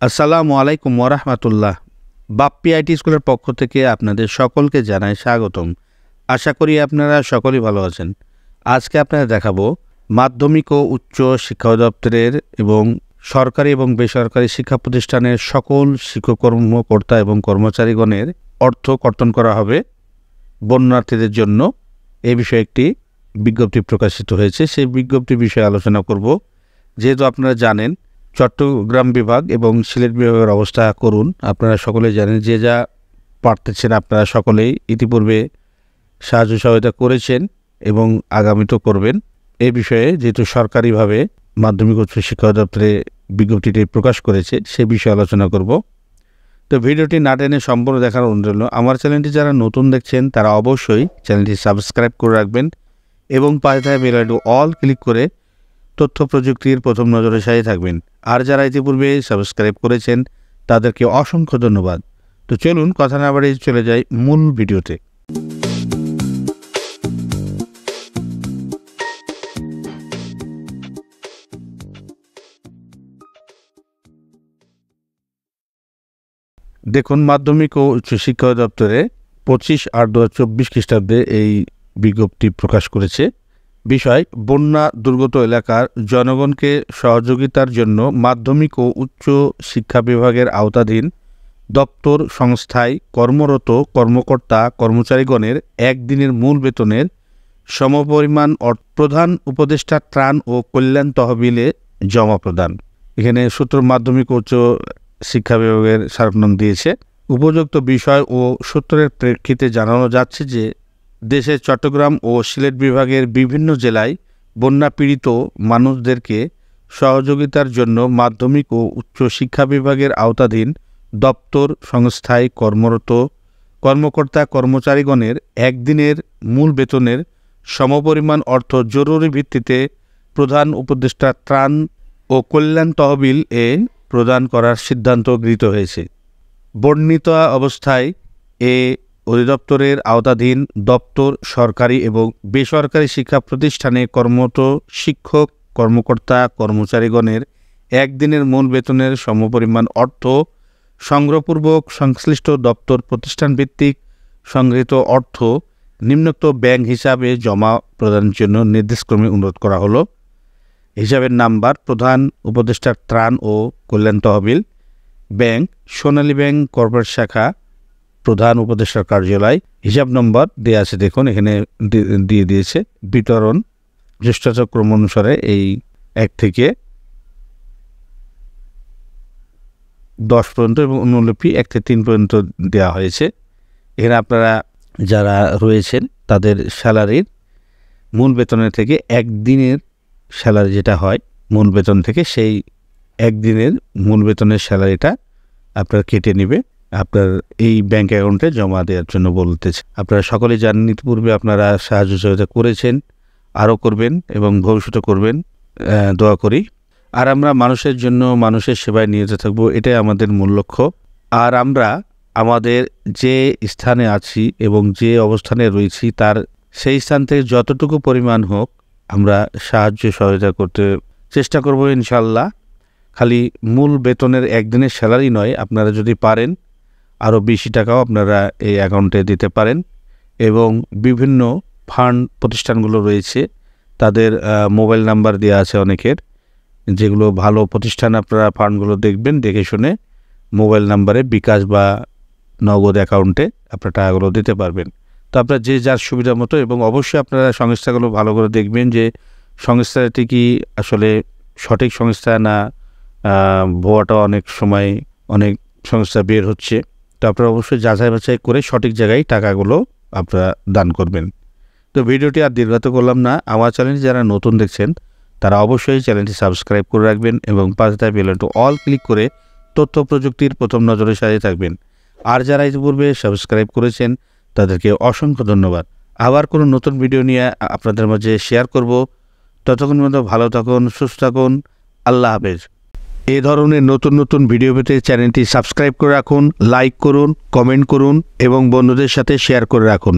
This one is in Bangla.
আসসালামু আলাইকুম ওয়া রাহমাতুল্লাহ। বাপ্পি আইটি স্কুলের পক্ষ থেকে আপনাদের সকলকে জানাই স্বাগতম। আশা করি আপনারা সকলেই ভালো আছেন। আজকে আপনাদের দেখাবো মাধ্যমিক ও উচ্চ শিক্ষা অধিদপ্তরের এবং সরকারি এবং বেসরকারি শিক্ষা প্রতিষ্ঠানের সকল শিক্ষক কর্মকর্তা এবং কর্মচারীগণের অর্থ কর্তন করা হবে বন্যার্থীদের জন্য। এই বিষয়ে একটি বিজ্ঞপ্তি প্রকাশিত হয়েছে, সেই বিজ্ঞপ্তি বিষয়ে আলোচনা করব। যেহেতু আপনারা জানেন চট্টগ্রাম বিভাগ এবং সিলেট বিভাগের অবস্থা করুন, আপনারা সকলেই জানেন। যে যা পারতেছেন আপনারা সকলেই ইতিপূর্বে সাহায্য সহায়তা করেছেন এবং আগামীতেও করবেন। এই বিষয়ে যেহেতু সরকারিভাবে মাধ্যমিক উচ্চ শিক্ষা অধিদপ্তরে বিজ্ঞপ্তিটি প্রকাশ করেছে, সে বিষয়ে আলোচনা করব। তো ভিডিওটি না টেনে সম্পূর্ণ দেখার অনুরোধ রইল। আমার চ্যানেলটি যারা নতুন দেখছেন তারা অবশ্যই চ্যানেলটি সাবস্ক্রাইব করে রাখবেন এবং পাশে থাকা বেল আইকন অল ক্লিক করে তথ্য প্রযুক্তির প্রথম নজরে সাথে থাকবেন। আর যারা ইতিপূর্বে সাবস্ক্রাইব করেছেন তাদেরকে অসংখ্য ধন্যবাদ। তো চলুন কথা না বাড়িয়ে চলে যাই মূল ভিডিওতে। দেখুন, মাধ্যমিক ও উচ্চ শিক্ষা দপ্তরে 25/8/2024 খ্রিস্টাব্দে এই বিজ্ঞপ্তি প্রকাশ করেছে। বিষয়: বন্যা দুর্গত এলাকার জনগণকে সহযোগিতার জন্য মাধ্যমিক ও উচ্চ শিক্ষা বিভাগের আওতাধীন দপ্তর সংস্থায় কর্মরত কর্মকর্তা কর্মচারীগণের একদিনের মূল বেতনের সমপরিমাণ প্রধান উপদেষ্টা ত্রাণ ও কল্যাণ তহবিলে জমা প্রদান। এখানে সূত্র মাধ্যমিক ও উচ্চ শিক্ষা বিভাগের সারনাম দিয়েছে। উপযুক্ত বিষয় ও সূত্রের প্রেক্ষিতে জানানো যাচ্ছে যে দেশের চট্টগ্রাম ও সিলেট বিভাগের বিভিন্ন জেলায় বন্যা পীড়িত মানুষদেরকে সহযোগিতার জন্য মাধ্যমিক ও উচ্চ শিক্ষা বিভাগের আওতাধীন দপ্তর সংস্থায় কর্মরত কর্মকর্তা কর্মচারীগণের একদিনের মূল বেতনের সমপরিমাণ অর্থ জরুরি ভিত্তিতে প্রধান উপদেষ্টা ত্রাণ ও কল্যাণ তহবিল এ প্রদান করার সিদ্ধান্ত গৃহীত হয়েছে। বর্ণিত অবস্থায় এ অধিদপ্তরের আওতাধীন দপ্তর সরকারি এবং বেসরকারি শিক্ষা প্রতিষ্ঠানে কর্মরত শিক্ষক কর্মকর্তা কর্মচারীগণের একদিনের মূল বেতনের সমপরিমাণ অর্থ সংগ্রহপূর্বক সংশ্লিষ্ট দপ্তর প্রতিষ্ঠান ভিত্তিক সংগৃহীত অর্থ নিম্নোক্ত ব্যাংক হিসাবে জমা প্রদানের জন্য নির্দেশক্রমে অনুরোধ করা হলো। হিসাবের নাম্বার: প্রধান উপদেষ্টার ত্রাণ ও কল্যাণ তহবিল, ব্যাংক সোনালী ব্যাংক কর্পোরেট শাখা, প্রধান উপদেষ্টার কার্যালয়। হিসাব নম্বর দেওয়া আছে, দেখুন এখানে দিয়ে দিয়েছে। বিতরণ জ্যেষ্ঠতাক্রম অনুসারে এই 1 থেকে 10 পর্যন্ত এবং অনুলিপি 1 থেকে 3 পর্যন্ত দেওয়া হয়েছে। এখানে আপনারা যারা রয়েছেন তাদের স্যালারির মূল বেতনের থেকে একদিনের স্যালারি যেটা হয় মূল বেতন থেকে, সেই একদিনের মূল বেতনের স্যালারিটা আপনার কেটে নেবে, আপনার এই ব্যাংক অ্যাকাউন্টে জমা দেওয়ার জন্য বলতেছে। আপনারা সকলেই জানেন ইতিপূর্বে আপনারা সাহায্য সহায়তা করেছেন, আরও করবেন এবং ভবিষ্যতে করবেন, দোয়া করি। আর আমরা মানুষের জন্য মানুষের সেবায় নিয়োজিত থাকব, এটাই আমাদের মূল লক্ষ্য। আর আমরা আমাদের যে স্থানে আছি এবং যে অবস্থানে রয়েছি তার সেই স্থান থেকে যতটুকু পরিমাণ হোক আমরা সাহায্য সহায়তা করতে চেষ্টা করব ইনশাল্লাহ। খালি মূল বেতনের একদিনের স্যালারি নয়, আপনারা যদি পারেন আরও বেশি টাকাও আপনারা এই অ্যাকাউন্টে দিতে পারেন। এবং বিভিন্ন ফান্ড প্রতিষ্ঠানগুলো রয়েছে, তাদের মোবাইল নাম্বার দেওয়া আছে অনেকের, যেগুলো ভালো প্রতিষ্ঠান। আপনারা ফান্ডগুলো দেখবেন, দেখে শুনে মোবাইল নাম্বারে বিকাশ বা নগদ অ্যাকাউন্টে আপনারা টাকাগুলো দিতে পারবেন। তো আপনারা যে যার সুবিধা মতো, এবং অবশ্যই আপনারা সংস্থাগুলো ভালো করে দেখবেন যে সংস্থাটি কি আসলে সঠিক সংস্থা না ভুয়াটা অনেক সময় অনেক সংস্থা বের হচ্ছে। তো আপনারা অবশ্যই যাচাই বাছাই করে সঠিক জায়গায় টাকাগুলো আপনারা দান করবেন। তো ভিডিওটি আর দীর্ঘায়িত করলাম না। আমার চ্যানেল যারা নতুন দেখছেন তারা অবশ্যই চ্যানেলটি সাবস্ক্রাইব করে রাখবেন এবং পাশে থাকা বেল আইকন অল ক্লিক করে তথ্য প্রযুক্তির প্রথম নজরে সাথে থাকবেন। আর যারা ইতিপূর্বে সাবস্ক্রাইব করেছেন তাদেরকে অসংখ্য ধন্যবাদ। আবার কোনো নতুন ভিডিও নিয়ে আপনাদের মাঝে শেয়ার করব। ততক্ষণ পর্যন্ত ভালো থাকুন, সুস্থ থাকুন। আল্লাহ হাফেজ। এই ধরনের নতুন নতুন ভিডিও পেতে চ্যানেলটি সাবস্ক্রাইব করে রাখুন, লাইক করুন, কমেন্ট করুন এবং বন্ধুদের সাথে শেয়ার করে রাখুন।